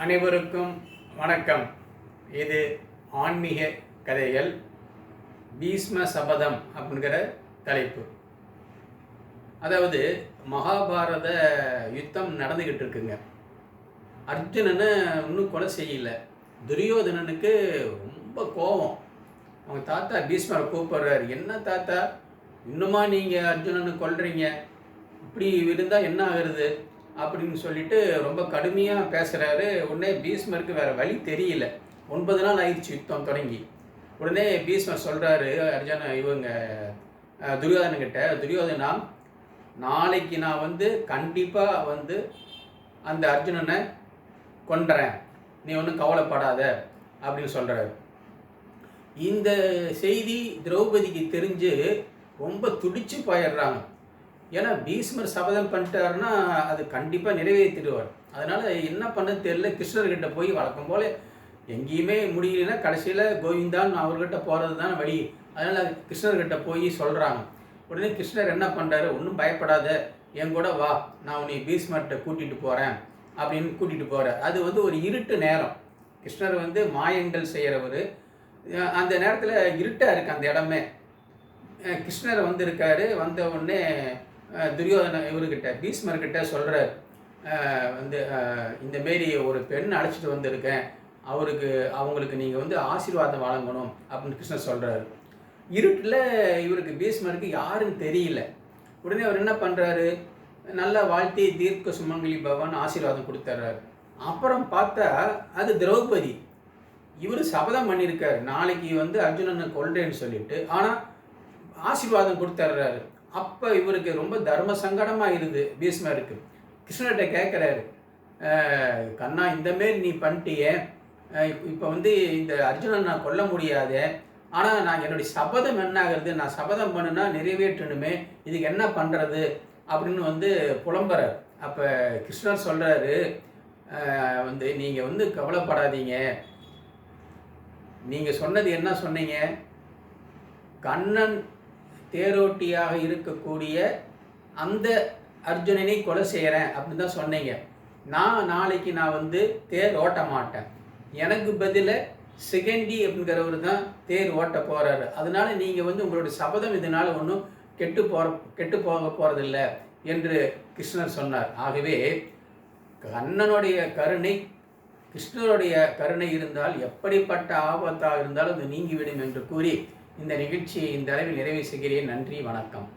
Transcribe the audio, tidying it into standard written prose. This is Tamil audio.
அனைவருக்கும் வணக்கம். இது ஆன்மீக கதைகள். பீஷ்ம சபதம் அப்படிங்கிற தலைப்பு. அதாவது மகாபாரத யுத்தம் நடந்துக்கிட்டு இருக்குங்க. அர்ஜுனனை இன்னும் கொலை செய்யல. துரியோதனனுக்கு ரொம்ப கோபம். அவங்க தாத்தா பீஷ்மரை கூப்பிடுறாரு. என்ன தாத்தா, இன்னுமா நீங்கள் அர்ஜுனனை கொல்றீங்க? இப்படி இருந்தால் என்ன ஆகுறது அப்படின்னு சொல்லிட்டு ரொம்ப கடுமையாக பேசுகிறாரு. உடனே பீஷ்மருக்கு வேறு வழி தெரியல. 9 நாள் ஆயிடுச்சு யுத்தம் தொடங்கி. உடனே பீஷ்மர் சொல்கிறாரு துரியோதனங்கிட்ட, துரியோதனா, நாளைக்கு நான் கண்டிப்பாக அந்த அர்ஜுனனை கொன்றேன், நீ ஒன்றும் கவலைப்படாத அப்படின்னு சொல்கிறாரு. இந்த செய்தி திரௌபதிக்கு தெரிஞ்சு ரொம்ப துடிச்சு போயிடுறாங்க. ஏன்னா பீஷ்மர் சபதம் பண்ணிட்டாருன்னா அது கண்டிப்பாக நிறைவேற்றிடுவார். அதனால் என்ன பண்ணது தெரியல. கிருஷ்ணர்கிட்ட போய் வழக்கம் போல் எங்கேயுமே முடியலன்னா கடைசியில் கோவிந்தான்னு அவர்கிட்ட போகிறது தான் வழி. அதனால் கிருஷ்ணர்கிட்ட போய் சொல்கிறாங்க. உடனே கிருஷ்ணர் என்ன பண்ணுறாரு, ஒன்றும் பயப்படாத, என் கூட வா, நான் உன்னை பீஷ்மர்கிட்ட கூட்டிகிட்டு போகிறேன் அப்படின்னு கூட்டிகிட்டு போகிறார். அது ஒரு இருட்டு நேரம். கிருஷ்ணர் மாயங்கள் செய்கிறவர். அந்த நேரத்தில் இருட்டாக இருக்குது அந்த இடமே. கிருஷ்ணர் வந்திருக்காரு. வந்த உடனே துரியோதன இவர்கிட்ட பீஷ்மர்கிட்ட சொல்கிறார், இந்தமாரி ஒரு பெண் அழைச்சிட்டு வந்திருக்கேன், அவங்களுக்கு நீங்கள் ஆசீர்வாதம் வழங்கணும் அப்படின்னு கிருஷ்ணர் சொல்கிறாரு. இருட்டில் இவருக்கு பீஷ்மருக்கு யாருன்னு தெரியல. உடனே அவர் என்ன பண்ணுறாரு, நல்லா வாழ்த்தி தீர்க்க சுமங்கலி பவன் ஆசீர்வாதம் கொடுத்துட்றாரு. அப்புறம் பார்த்தா அது திரௌபதி. இவர் சபதம் பண்ணியிருக்காரு, நாளைக்கு அர்ஜுனனை கொல்றேன்னு சொல்லிட்டு. ஆனால் ஆசீர்வாதம் கொடுத்துட்றாரு. அப்போ இவருக்கு ரொம்ப தர்ம சங்கடமாக இருது பீஷ்மருக்கு. கிருஷ்ணர்கிட்ட கேட்குறாரு, கண்ணா, இந்தமாரி நீ பண்ணிட்டியே, இப்போ இந்த அர்ஜுனன் நான் கொல்ல முடியாது, ஆனால் நான் என்னுடைய சபதம் என்ன ஆகுறது, நான் சபதம் பண்ணுனா நிறைவேற்றணுமே, இதுக்கு என்ன பண்ணுறது அப்படின்னு புலம்புறார். அப்போ கிருஷ்ணர் சொல்கிறாரு, நீங்கள் கவலைப்படாதீங்க, நீங்கள் சொன்னது என்ன சொன்னீங்க, கண்ணன் தேரோட்டியாக இருக்கக்கூடிய அந்த அர்ஜுனனை கொலை செய்கிறேன் அப்படின்னு தான் சொன்னீங்க. நாளைக்கு நான் தேர் ஓட்ட மாட்டேன், எனக்கு பதில் செகண்டி அப்படிங்கிறவர் தான் தேர் ஓட்ட போகிறாரு. அதனால நீங்கள் உங்களுடைய சபதம் இதனால் ஒன்றும் கெட்டு போக போகிறதில்லை என்று கிருஷ்ணர் சொன்னார். ஆகவே கண்ணனுடைய கருணை, கிருஷ்ணருடைய கருணை இருந்தால் எப்படிப்பட்ட ஆபத்தாக இருந்தாலும் அது நீங்கிவிடும் என்று கூறி இந்த நிகழ்ச்சியை இந்த அளவில் நிறைவு செய்கிறேன். நன்றி, வணக்கம்.